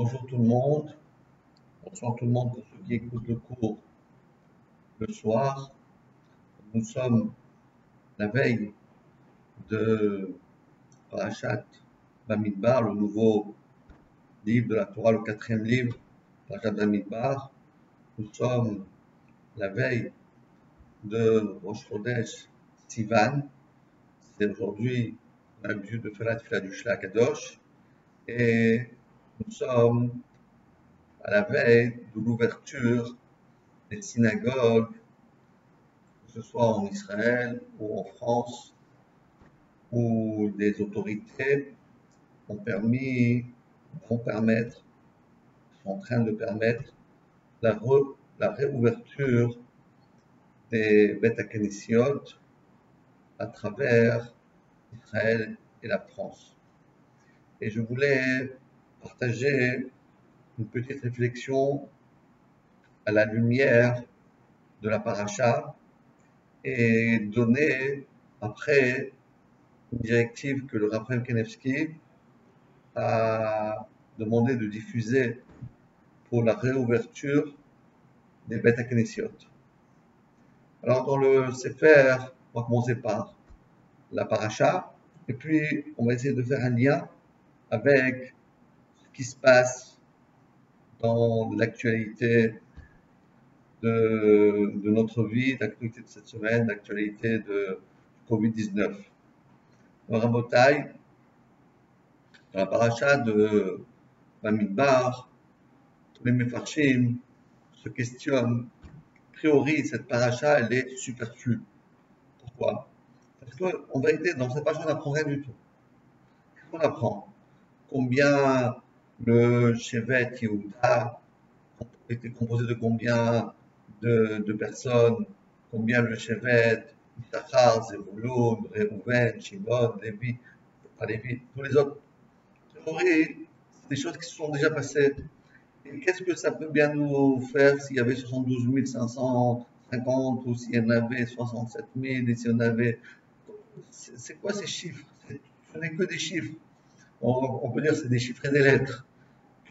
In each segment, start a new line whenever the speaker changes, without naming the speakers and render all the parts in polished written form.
Bonjour tout le monde, bonsoir tout le monde pour ceux qui écoutent le cours le soir. Nous sommes la veille de Parashat Bamidbar, le nouveau livre de la Torah, le quatrième livre, Parashat Bamidbar. Nous sommes la veille de Rosh Chodesh Sivan. C'est aujourd'hui, on a l'habitude de faire la tefila du Shla Kadosh. Et nous sommes à la veille de l'ouverture des synagogues, que ce soit en Israël ou en France, où des autorités ont permis, vont permettre, sont en train de permettre la réouverture des Beth Knesset à travers Israël et la France. Et je voulais partager une petite réflexion à la lumière de la paracha et donner après une directive que le Raphaël Kanevski a demandé de diffuser pour la réouverture des Beth Knesset. Alors dans le Sefer, on va commencer par la paracha, et puis on va essayer de faire un lien avec ce qui se passe dans l'actualité de notre vie, l'actualité de cette semaine, l'actualité de Covid-19. Dans Rabotai, dans la paracha de Bamidbar, tous les Mefarshim se questionnent. A priori, cette paracha, elle est superflue. Pourquoi? Parce qu'en vérité, dans cette paracha, on n'apprend rien du tout. Qu'est-ce qu'on apprend? Combien le Shevet Yehuda était composé de combien de personnes? Combien le Shevet Issachar, Zebulun, Reuven, Shimon, Lévi, pas Lévi, tous les autres. A priori, c'est des choses qui se sont déjà passées. Et qu'est-ce que ça peut bien nous faire s'il y avait 72 550 ou s'il y en avait 67 000 et s'il y en avait... C'est quoi ces chiffres? Ce n'est que des chiffres. On peut dire que c'est des chiffres et des lettres.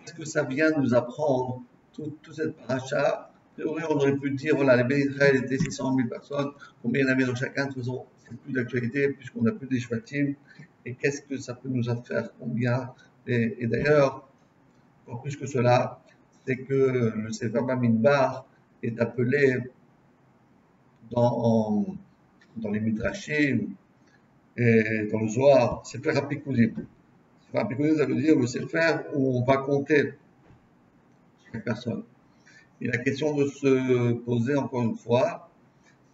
Qu'est-ce que ça vient nous apprendre, toute cette paracha? A priori, on aurait pu dire, voilà, les Béni Israël étaient 600 000 personnes, combien il y en avait dans chacun? De toute façon, c'est plus d'actualité puisqu'on n'a plus des shvatim. Et qu'est-ce que ça peut nous faire? Combien? Et d'ailleurs, encore plus que cela, c'est que le Sefer Bamidbar est appelé dans les Midrashim et dans le Zohar, Sefer HaPikudim. Sefer HaPikudim, ça veut dire le Sefer où on va compter chaque personne. Et la question de se poser encore une fois,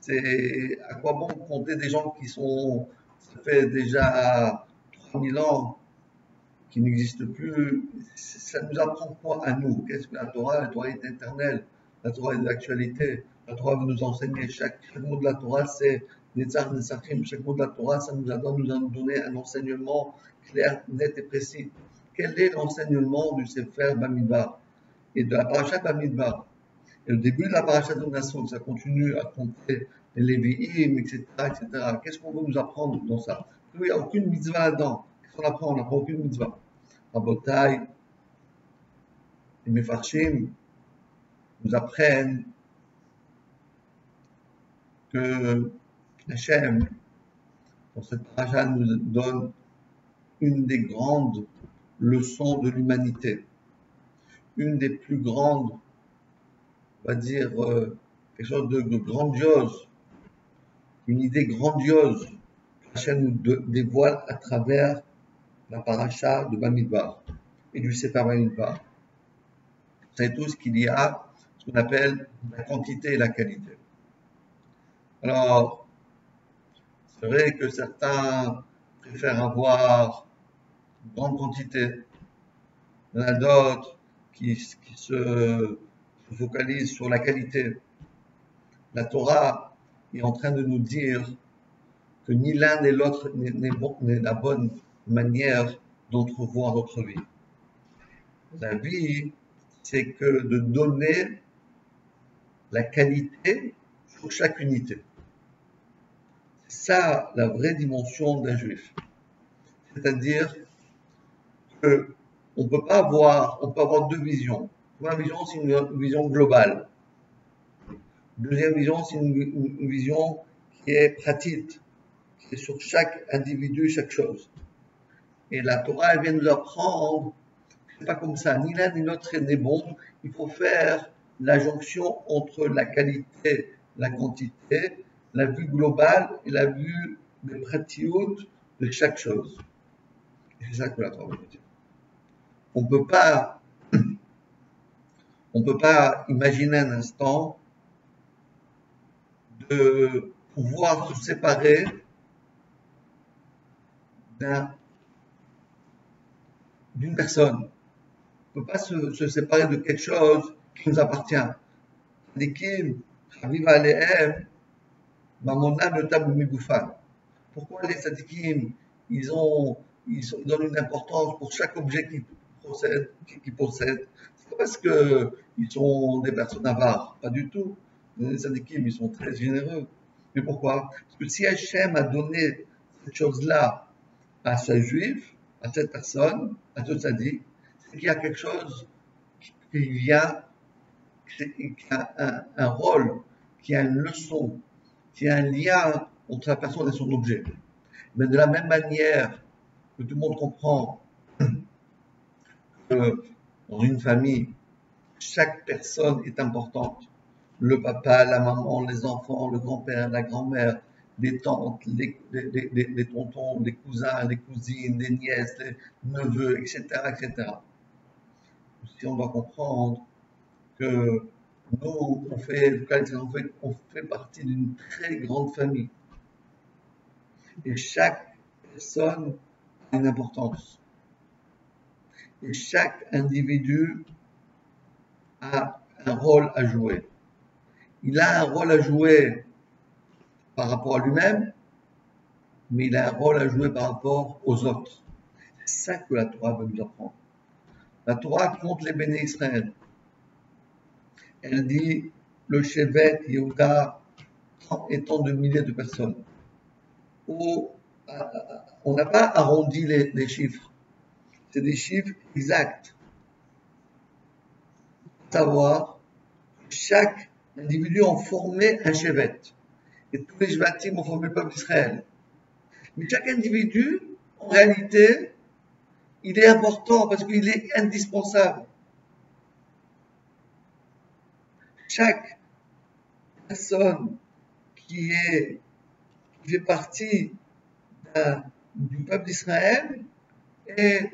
c'est à quoi bon compter des gens qui sont, ça fait déjà 3000 ans, qui n'existent plus? Ça nous apprend quoi à nous? Qu'est-ce que la Torah? La Torah est éternelle, la Torah est de l'actualité, la Torah veut nous enseigner, chaque mot de la Torah c'est Netzach Netzachim, chaque mot de la Torah ça nous a donné un enseignement clair, net et précis. Quel est l'enseignement du Sefer Bamidbar et de la Parashat Bamidbar? Et le début de la Parashat de Nassau, ça continue à compter les Lévi'im, etc., etc. Qu'est-ce qu'on veut nous apprendre dans ça? Il n'y a aucune mitzvah là-dedans. Qu'est-ce qu'on apprend? On n'apprend aucune mitzvah. Rabotai, les Mefarshim nous apprennent que Hachem, dans cette paracha, nous donne une des grandes leçons de l'humanité, une des plus grandes, on va dire, quelque chose de grandiose, une idée grandiose que Hachem nous dévoile à travers la paracha de Bamidbar et du Sefer Bamidbar. Vous savez tous qu'il y a ce qu'on appelle la quantité et la qualité. Alors, c'est vrai que certains préfèrent avoir une grande quantité. Il y en a d'autres qui se focalisent sur la qualité. La Torah est en train de nous dire que ni l'un ni l'autre n'est la bonne manière d'entrevoir notre vie. La vie, c'est que de donner la qualité sur chaque unité. C'est ça la vraie dimension d'un juif. C'est-à-dire que on peut avoir deux visions. Première vision, c'est une vision globale. Deuxième vision, c'est une vision qui est pratique, qui est sur chaque individu, chaque chose. Et la Torah, elle vient nous apprendre, c'est pas comme ça, ni l'un ni l'autre n'est bon. Il faut faire la jonction entre la qualité, la quantité, la vue globale et la vue des pratiques de chaque chose. Et c'est ça que la Torah veut dire. On peut pas imaginer un instant de pouvoir se séparer d'une personne. On ne peut pas se séparer de quelque chose qui nous appartient. Sadikim, Chaviv Alehem, Mamona Notam Migoufan. Pourquoi les Sadikim, ils donnent une importance pour chaque objet qu'ils possèdent. C'est pas parce qu'ils sont des personnes avares, pas du tout. Les Sadikim, ils sont très généreux. Mais pourquoi? Parce que si Hachem a donné cette chose-là à ce juif, à cette personne, à ce sadique, c'est qu'il y a quelque chose qui a un rôle, qui a une leçon, qui a un lien entre la personne et son objet. Mais de la même manière que tout le monde comprend que dans une famille, chaque personne est importante. Le papa, la maman, les enfants, le grand-père, la grand-mère, les tantes, les tontons, les cousins, les cousines, les nièces, les neveux, etc., etc. Si on doit comprendre que nous, on fait partie d'une très grande famille. Et chaque personne a une importance. Et chaque individu a un rôle à jouer. Il a un rôle à jouer par rapport à lui-même, mais il a un rôle à jouer par rapport aux autres. C'est ça que la Torah va nous apprendre. La Torah compte les béné Israël. Elle dit le Shevet Yehuda étant de milliers de personnes. On n'a pas arrondi les chiffres. C'est des chiffres exacts. Savoir que chaque individu a formé un Shevet. Et tous les Shvatim ont formé le peuple d'Israël. Mais chaque individu, en réalité, il est important parce qu'il est indispensable. Chaque personne qui fait partie du peuple d'Israël est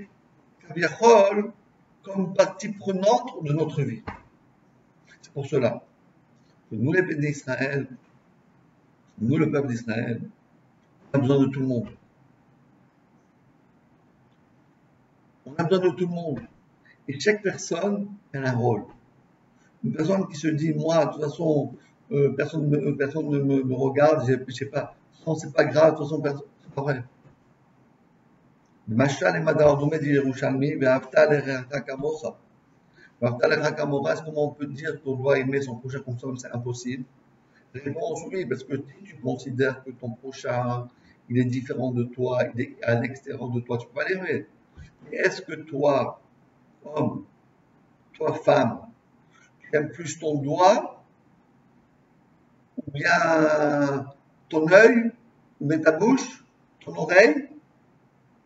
comme partie prenante de notre vie. C'est pour cela que nous, les béné Israël, nous, le peuple d'Israël, on a besoin de tout le monde. On a besoin de tout le monde. Et chaque personne a un rôle. Une personne qui se dit, moi, de toute façon, personne ne me regarde, je sais pas, c'est pas grave, de toute façon, c'est pas vrai. Mashal et Madar dit Yerushalmi, Ve'afta le'recha kamocha. Ve'afta le'recha kamocha, est-ce comment on peut dire qu'on doit aimer son prochain comme ça, c'est impossible? Réponse oui, parce que si tu considères que ton prochain, il est différent de toi, il est à l'extérieur de toi, tu peux pas l'aimer. Mais est-ce que toi, homme, toi, femme, tu aimes plus ton doigt, ou bien ton œil, ou bien ta bouche, ton oreille?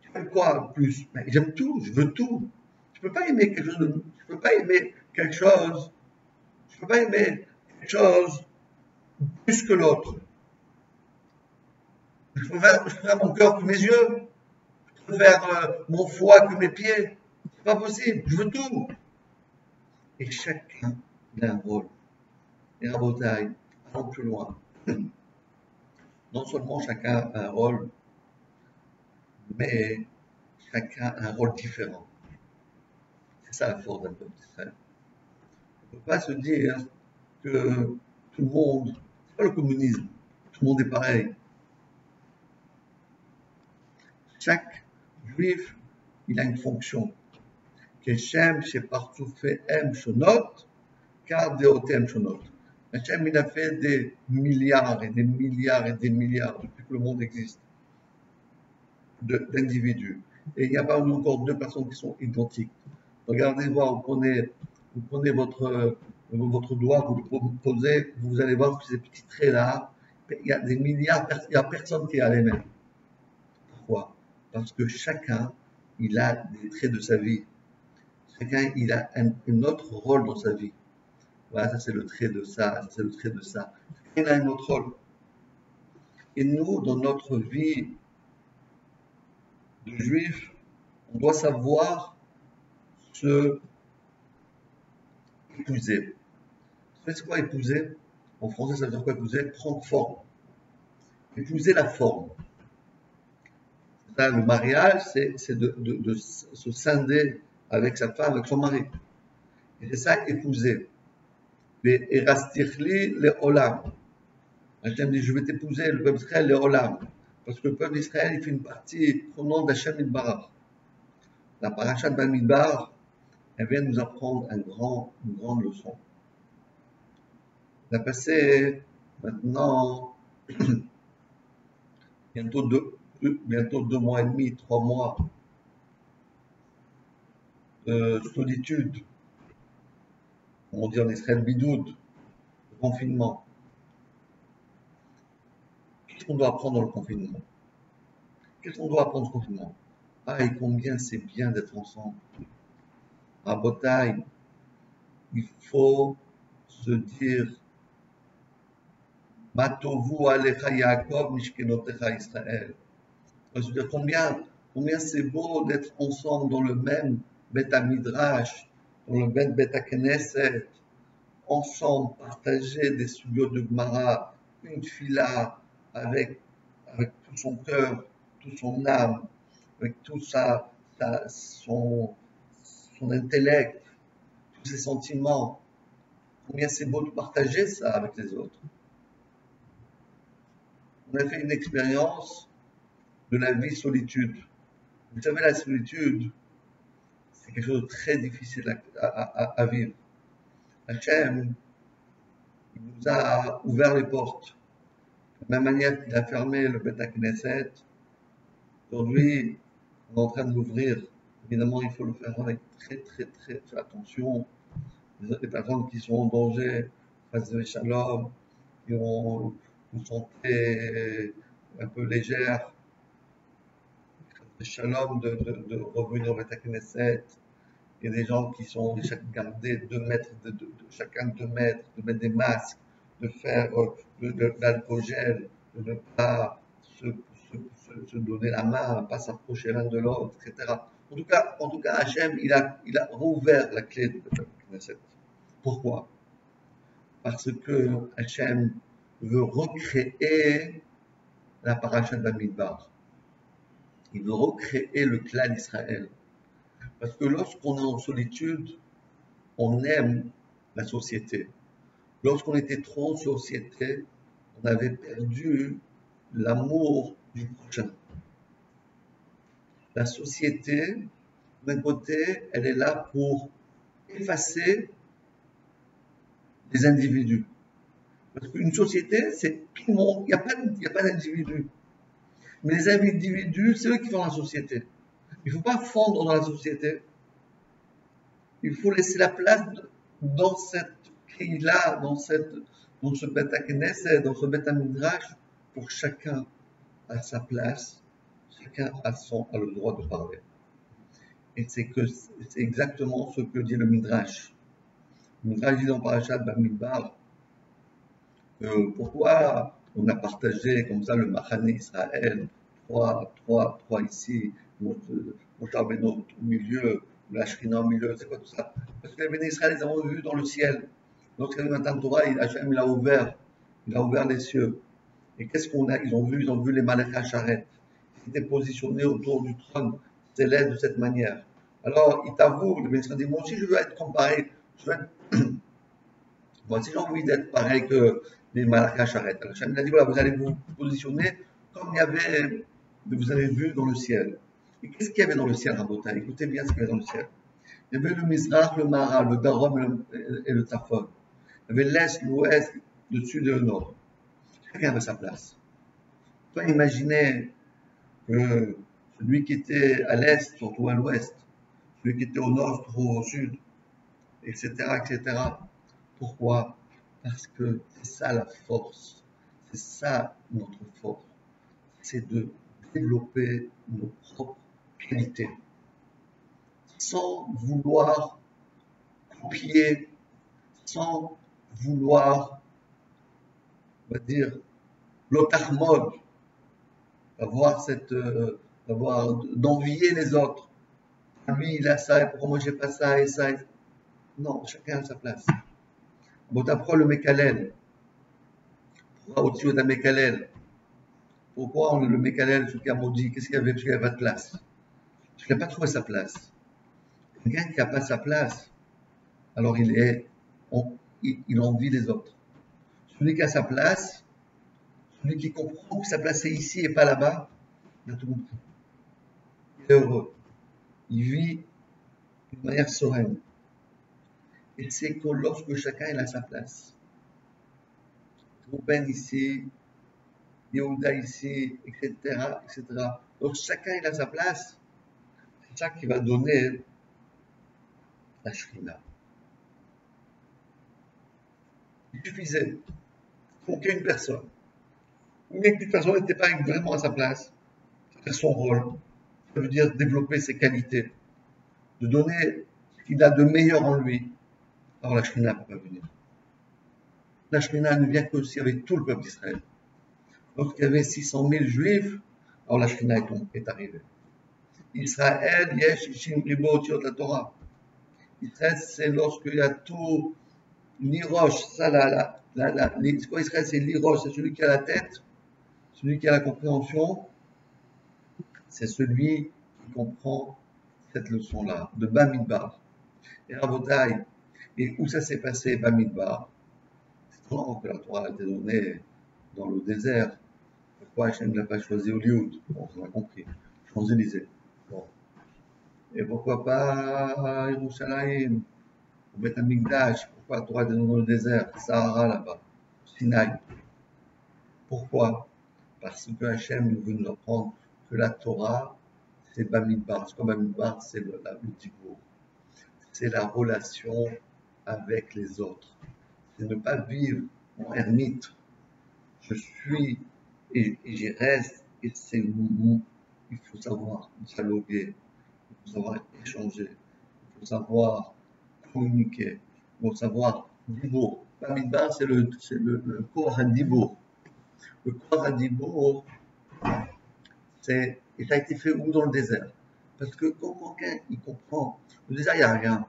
Tu aimes quoi plus? Ben, j'aime tout, je veux tout. Je peux pas aimer quelque chose, je peux pas aimer quelque chose, je peux pas aimer quelque chose plus que l'autre. Je préfère mon cœur que mes yeux. Je préfère mon foie que mes pieds. C'est pas possible. Je veux tout. Et chacun a un rôle. Et à Botaï, allons plus loin. Non seulement chacun a un rôle, mais chacun a un rôle différent. C'est ça la force d'un peuple d'Israël. On ne peut pas se dire que tout le monde, c'est pas le communisme, tout le monde est pareil. Chaque juif, il a une fonction. Keshem, Shepartoufé, M, Shonot, car Deotem, Shonot. Hachem, il a fait des milliards et des milliards et des milliards depuis que le monde existe d'individus. Et il n'y a pas encore deux personnes qui sont identiques. Regardez voir, vous prenez votre doigt, vous le posez, vous allez voir que ces petits traits-là, il y a des milliards, il n'y a personne qui a les mêmes. Pourquoi? Parce que chacun, il a des traits de sa vie. Chacun, il a un autre rôle dans sa vie. Voilà, ça c'est le trait de ça, ça c'est le trait de ça. Chacun a un autre rôle. Et nous, dans notre vie de juif, on doit savoir se épouser. Vous savez c'est quoi épouser? En français, ça veut dire quoi épouser? Prendre forme. Épouser la forme. Ça, le mariage, c'est de se scinder avec sa femme, avec son mari. Et c'est ça, épouser. Mais erastirli le olam. Hachem dit, je vais t'épouser, le peuple d'Israël, le olam. Parce que le peuple d'Israël, il fait une partie prenante d'Hachem Midbarach. La parashat Bamidbar, elle vient nous apprendre une grande leçon. On a passé maintenant bientôt 2 mois et demi, 3 mois de solitude. On dit en Israël bidoud, de confinement. Qu'est-ce qu'on doit apprendre dans le confinement? Qu'est-ce qu'on doit apprendre dans le confinement? Ah, et combien c'est bien d'être ensemble. À Botaï, il faut se dire Matovu alecha Yaakov mishkenotecha Israël. Je veux dire, combien c'est beau d'être ensemble dans le même Beth Midrash, dans le même Beth Knesset, ensemble, partager des studios de Gemara, une fila avec tout son cœur, toute son âme, avec tout son intellect, tous ses sentiments. Combien c'est beau de partager ça avec les autres. On a fait une expérience de la vie solitude. Vous savez, la solitude, c'est quelque chose de très difficile à vivre. Hachem, il nous a ouvert les portes. De la même manière qu'il a fermé le Beth Knesset, aujourd'hui, on est en train de l'ouvrir. Évidemment, il faut le faire avec très attention. Les personnes qui sont en danger, face de shalom, qui ont une santé un peu légère, shalom de revenir au Beth Knesset. Il y a des gens qui sont gardés 2 mètres, chacun 2 mètres, de mettre des masques, de faire de l'alcool-gel, de ne pas se donner la main, ne pas s'approcher l'un de l'autre, etc. En tout cas, Hachem, il a rouvert la clé de Beth Knesset. Pourquoi? Parce que Hachem veut recréer la parashat Bamidbar. Il veut recréer le clan d'Israël. Parce que lorsqu'on est en solitude, on aime la société. Lorsqu'on était trop en société, on avait perdu l'amour du prochain. La société, d'un côté, elle est là pour effacer les individus. Parce qu'une société, c'est tout le monde, il n'y a pas d'individus. Mais les individus, c'est eux qui font la société. Il ne faut pas fondre dans la société. Il faut laisser la place dans cette crise-là, dans ce Beth Knesset, dans ce Beth Midrash, pour chacun à sa place, chacun a le droit de parler. Et c'est exactement ce que dit le Midrash. Le Midrash dit dans Parashat Bamidbar, pourquoi on a partagé comme ça le Machane Israël, trois ici, Moshe Rabbeinu au milieu, la Shrina au milieu, c'est quoi tout ça? Parce que les bénis Israël, ils ont vu dans le ciel. Lorsqu'il y avait Matan Torah, Hachem il a ouvert les cieux. Et qu'est-ce qu'on a? Ils ont vu les Malachim Sharet. Ils étaient positionnés autour du trône céleste de cette manière. Alors, il t'avoue, le bénis Israël dit, moi aussi je veux être comparé, moi aussi j'ai envie d'être pareil que les Malachim Sharet. Hachem a dit, voilà, vous allez vous positionner comme vous avez vu dans le ciel. Et qu'est-ce qu'il y avait dans le ciel, Rabotai? Écoutez bien ce qu'il y avait dans le ciel. Il y avait le Mizrach, le Mara, le Darom et le Tzafon. Il y avait l'Est, l'Ouest, le Sud et le Nord. Chacun avait sa place. Toi, imaginez que celui qui était à l'Est, surtout à l'Ouest, celui qui était au nord se trouve au sud, etc., etc. Pourquoi? Parce que c'est ça la force, c'est ça notre force, c'est de développer nos propres qualités, sans vouloir copier, sans vouloir, on va dire, l'autarmode, avoir d'envier les autres. Lui, il a ça, et pourquoi moi j'ai pas ça et ça. Non, chacun a sa place. Bon, t'apprends le Mekalel. Pourquoi au-dessus d'un Mekalel? Pourquoi le Mekalel, celui qui a maudit, qu'est-ce qu'il y avait? Parce qu'il n'y avait pas de place. Parce qu'il n'a pas trouvé sa place. Quelqu'un qui n'a pas sa place, alors il envie les autres. Celui qui a sa place, celui qui comprend que sa place est ici et pas là-bas, il a tout compris. Il est heureux. Il vit d'une manière sereine. Et c'est que lorsque chacun il a sa place, Rouben ici, Yehuda ici, etc., etc. Donc chacun il a sa place. C'est ça qui va donner la Shrina. Il suffisait pour qu'une personne, ou bien qu'une personne n'était pas vraiment à sa place, faire son rôle, ça veut dire développer ses qualités, de donner ce qu'il a de meilleur en lui. Alors la Shrina ne peut pas venir. La Shrina ne vient que s'il y avait tout le peuple d'Israël. Lorsqu'il y avait 600 000 juifs, alors la Shrina est arrivée. Israël, yesh ishim ribo otiot la Torah. Israël, c'est lorsqu'il y a tout, l'iroche, ça c'est quoi Israël, c'est l'iroche, c'est celui qui a la tête, celui qui a la compréhension, c'est celui qui comprend cette leçon-là, de Bamidbar. Et Rabotai, et où ça s'est passé, Bamidbar? C'est vraiment que la Torah a été donnée dans le désert. Pourquoi Hachem ne l'a pas choisi au Lioud? Bon, on a compris. Champs-Élysées. Bon. Et pourquoi pas Yerushalayim, au Beth Amikdash? Pourquoi la Torah a été donnée dans le désert? Sahara là-bas, Sinaï. Pourquoi? Parce que Hachem veut nous apprendre que la Torah, c'est Bamidbar. C'est quoi Bamidbar? C'est le dibour. C'est la relation avec les autres. C'est ne pas vivre en ermite. Je suis et j'y reste. Et c'est il faut savoir dialoguer, il faut savoir échanger, il faut savoir communiquer, il faut savoir dibour. Bamidbar, c'est le corps à dibour. Le corps à dibour, et ça a été fait où dans le désert? Parce que quand quelqu'un il comprend, le désert il n'y a rien.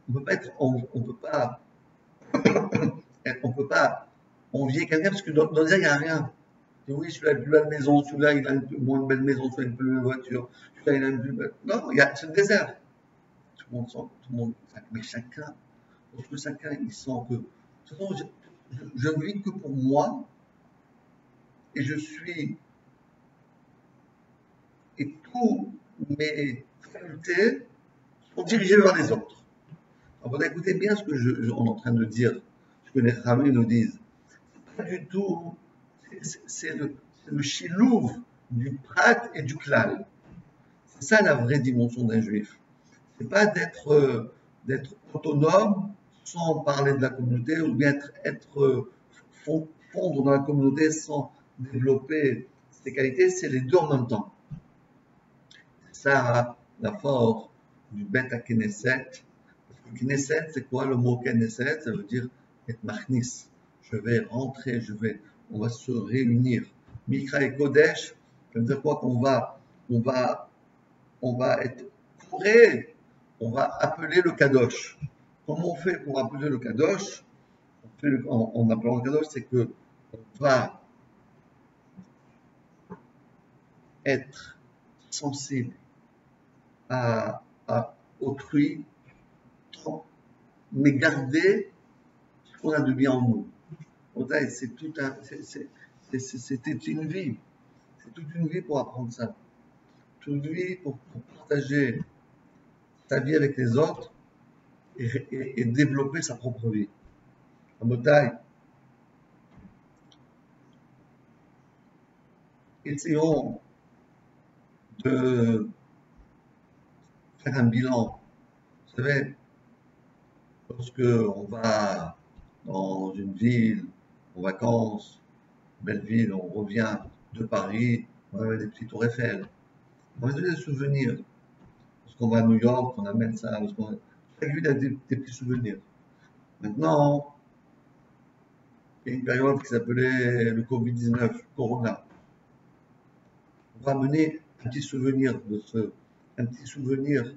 On peut pas être, on peut pas envier quelqu'un parce que dans le désert il n'y a rien. Et oui, celui-là a une plus belle maison, celui-là il a une moins belle maison, celui-là a une plus belle voiture, celui-là il a une plus belle. Non, c'est le désert. Tout le monde sent, mais chacun, lorsque chacun il sent que, de toute façon, je ne vis que pour moi et je suis et tous mes facultés sont dirigées vers les autres. Alors, écoutez bien ce que on est en train de dire, ce que les Ramis nous disent. Pas du tout, c'est le chilouv du prat et du klal. C'est ça la vraie dimension d'un juif. C'est pas d'être autonome sans parler de la communauté ou bien fondre dans la communauté sans développer ses qualités, c'est les deux en même temps. Ça, la force du Beth Knesset. Parce que Knesset, c'est quoi le mot Knesset? Ça veut dire être machnis. Je vais rentrer, on va se réunir. Mikra et Kodesh, ça veut dire quoi? On va être couré, on va appeler le Kadosh. Comment on fait pour appeler le Kadosh? En appelant le Kadosh, c'est que on va être sensible à autrui, mais garder ce qu'on a de bien en nous. C'était une vie. C'est toute une vie pour apprendre ça. Toute une vie pour partager sa vie avec les autres et développer sa propre vie. En bataille, essayons de faire un bilan savez, lorsque on va dans une ville, en vacances, belle ville, on revient de Paris, on avait des petits tours Eiffel. On va donner des souvenirs. Lorsqu'on va à New York, on amène ça. Chaque ville a des petits souvenirs. Maintenant, il y a une période qui s'appelait le Covid-19, Corona. On va amener un petit souvenir un petit souvenir,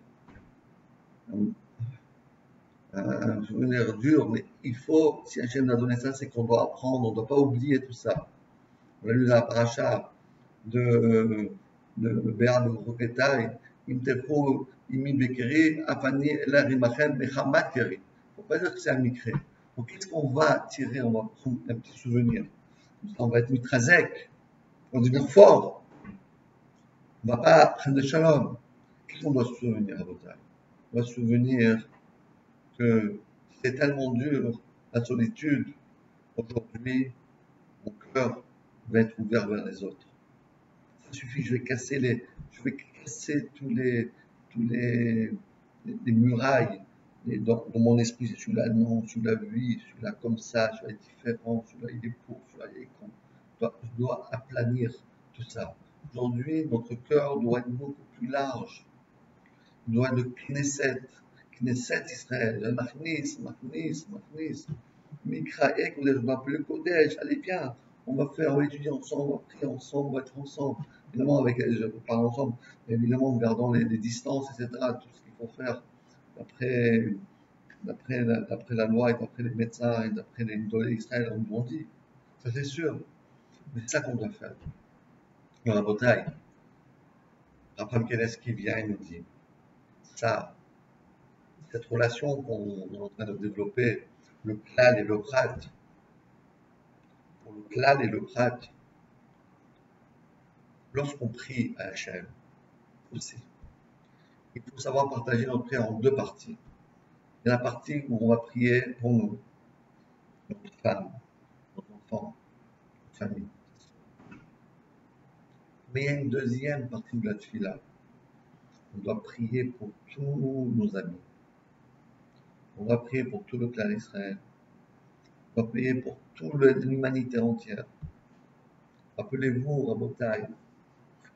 un souvenir dur, mais il faut, si Hachem nous a donné ça, c'est qu'on doit apprendre, on ne doit pas oublier tout ça. On a lu dans la paracha de Béat Roquetaï, Im Tefro, Imi Bekeri, Afani, Ela Rimachem, Mechamat Keri. Il ne faut pas dire que c'est un micré. Donc, qu'est-ce qu'on va tirer? On va prendre un petit souvenir. On va être mitrazek, on va devenir fort. On ne va pas prendre de shalom. Qu'est-ce qu'on doit se souvenir à votre âge? On va se souvenir que c'est tellement dur, la solitude. Aujourd'hui, mon cœur va être ouvert vers les autres. Ça suffit, je vais casser les murailles dans mon esprit. Celui-là, non, celui-là, oui, celui-là, comme ça, celui-là est différent, celui-là, il est pour, celui-là, il est contre. Je dois aplanir tout ça. Aujourd'hui, notre cœur doit être beaucoup plus large. Il doit être le Knesset, Knesset Israël, Machnis, Mikraek, on va appeler le Kodesh, allez bien, on va étudier ensemble, on va prier ensemble, on va être ensemble. Évidemment, je parle ensemble, évidemment en gardant les distances, etc., tout ce qu'il faut faire d'après la loi et d'après les médecins et d'après les Gdolei Israël nous ont dit. Ça c'est sûr, mais c'est ça qu'on doit faire. Dans la bataille, Raphaël Kenes qui vient et nous dit, ça, cette relation qu'on est en train de développer, le klal et le prat, pour le klal et le prat, lorsqu'on prie à Hachem, aussi, il faut savoir partager notre prière en deux parties. Il y a la partie où on va prier pour nous, notre femme, notre enfant, notre famille. Mais il y a une deuxième partie de la tefila. On doit prier pour tous nos amis. On doit prier pour tout le clan d'Israël. On doit prier pour toute l'humanité entière. Rappelez-vous, Rabotai,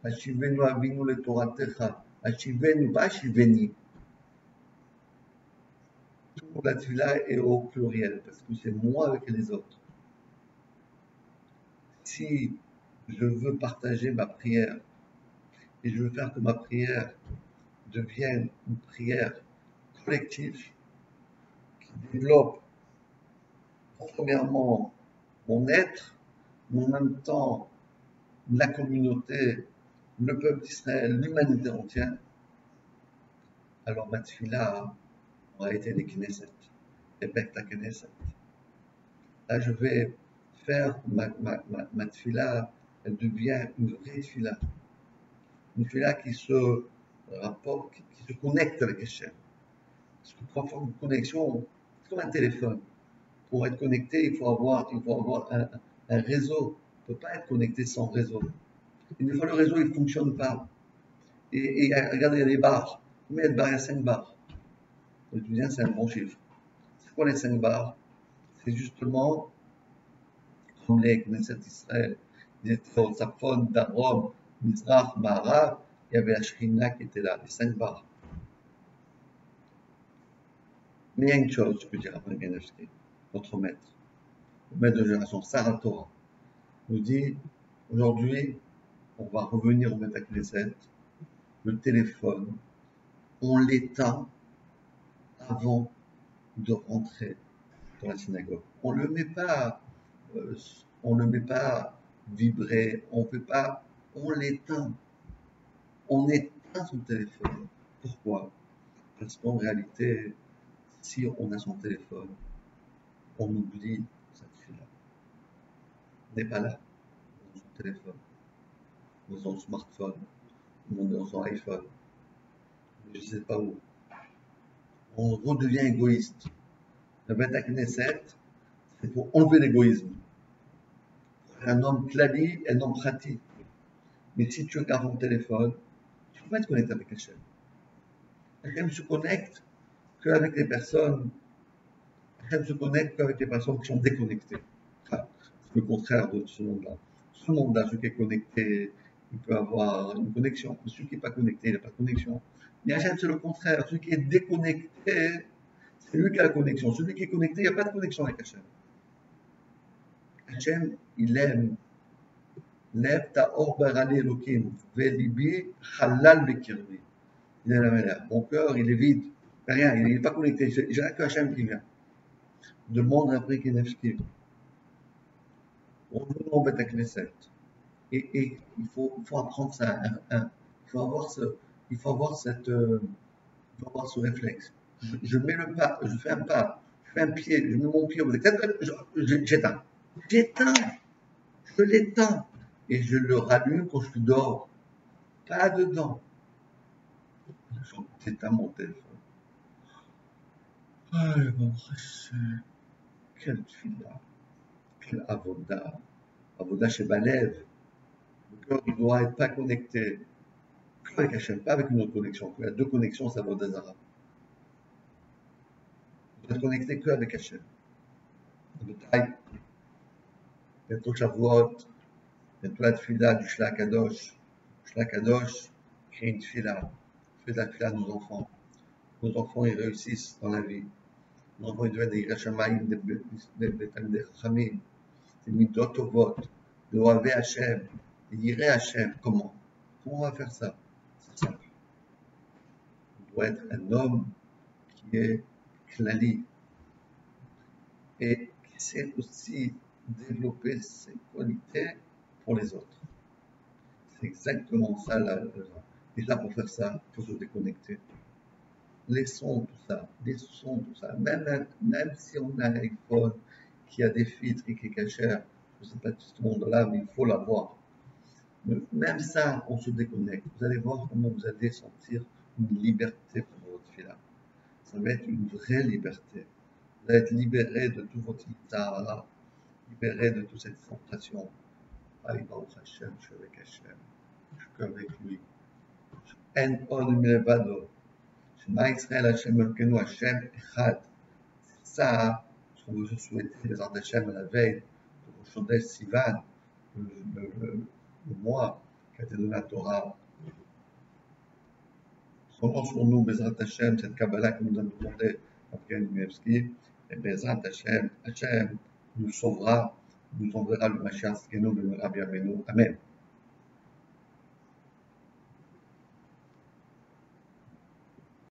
Hashivenu Avinu le Toratecha, Hashivenu, pas Hashiveni. Toute la tefila est au pluriel, parce que c'est moi avec les autres. Si je veux partager ma prière, et je veux faire que ma prière devienne une prière collective, qui développe premièrement mon être, mais en même temps la communauté, le peuple d'Israël, l'humanité entière, alors ma tefila aura été les Knesset, les Beth Knesset. Là, je vais faire ma tefila, elle devient une vraie tefila. Une tefila qui se rapporte, qui se connecte avec Hachem. Parce que pour avoir une connexion, c'est comme un téléphone. Pour être connecté, il faut avoir un réseau. On ne peut pas être connecté sans réseau. Et des fois, le réseau, il ne fonctionne pas. Et regardez, il y a des barres. Combien il y a de barres? Il y a 5 barres. Le deuxième, c'est un bon chiffre. C'est quoi les 5 barres? C'est justement comme les Knesset Israël. Ils étaient au Safon, Darom, Mizrach, Ma'arav. Il y avait la Shrina qui était là, les 5 barres. Mais il y a une chose, je peux dire après Ganevski, notre maître, le maître de génération, Sarah Torah, nous dit aujourd'hui, on va revenir au Beth Knesset, le téléphone, on l'éteint avant de rentrer dans la synagogue. On ne le met pas vibrer, on l'éteint. On éteint son téléphone. Pourquoi? Parce qu'en réalité, si on a son téléphone, on oublie cette fille-là. On n'est pas là, dans son téléphone, dans son smartphone, dans son iPhone, je ne sais pas où. On redevient égoïste. Le Beth Knesset, c'est pour enlever l'égoïsme. Un homme cladi, un homme pratique. Mais si tu regardes ton téléphone, tu ne peux pas te connecter avec Hachem. Hachem se connecte qu'avec les personnes, Hachem se connecte qu'avec les personnes qui sont déconnectées. Enfin, c'est le contraire de ce monde-là. Ce monde-là, celui qui est connecté, il peut avoir une connexion. Mais celui qui n'est pas connecté, il n'a pas de connexion. Mais Hachem, c'est le contraire. Celui qui est déconnecté, c'est lui qui a la connexion. Celui qui est connecté, il n'y a pas de connexion avec Hachem. Hachem, il aime. Lève ta or barani Elohim, velibi halal bekirbi. Il est la manière. Mon cœur, il est vide. Rien, il n'est pas connecté. J'ai rien que Hachem qui vient. Demande après Kenevski. On nous embête avec les sectes. Et il faut apprendre ça. Il faut avoir il faut avoir il faut avoir ce réflexe. Je mets le pas, je fais un pas, je fais un pied, je mets mon pied, j'éteins. J'éteins. Je l'éteins. Et je le rallume quand je suis dehors. Pas dedans. J'éteins mon téléphone. Ah, bon, quelle fila, quelle avoda. Avoda chez Balev. Le cœur, il doit être pas connecté avec Hachem, pas avec une autre connexion. Il y a deux connexions, c'est Avoda Zara. Il doit être connecté qu'avec Hachem. Bientôt Shavuot, bientôt la tefila du Shla Kadosh. Shla Kadosh crée une tefila. Fait de la tefila à nos enfants. Nos enfants, ils réussissent dans la vie. Nos enfants, ils deviennent des Irachamaïm, des Chachamim, des Midot Tovot, de Oavé Hachem, de Yiré Hachem. Comment on va faire ça? C'est simple. On doit être un homme qui est klali et qui sait aussi développer ses qualités pour les autres. C'est exactement ça la raison. Et là, pour faire ça, il faut se déconnecter. Laissons tout ça, laissons tout ça. Même si on a un iPhone qui a des filtres et qui est cachère, je ne sais pas tout ce monde-là, mais il faut l'avoir. Même ça, on se déconnecte. Vous allez voir comment vous allez sentir une liberté pour votre fila. Ça va être une vraie liberté. Vous allez être libéré de tout votre Yitzhara, libéré de toute cette frustration. Aïe, Baruch Hashem, je suis avec Hashem, je suis qu'avec lui. En od milevado. Shema Israël Hashem Elkenu Hashem Echad. C'est ça ce qu'on vous souhaiter les ordres d'Hachem à la veille de Chodesh Sivan, le mois qui a été donné à Torah. Prenons sur nous, Bezrat Hashem, cette Kabbalah que nous a demandé Raphaël Milevski, et Bezrat Hashem, Hashem nous sauvera, nous enverra le Mashiach Tzidkenu, le Rabbi Amenu. Amen.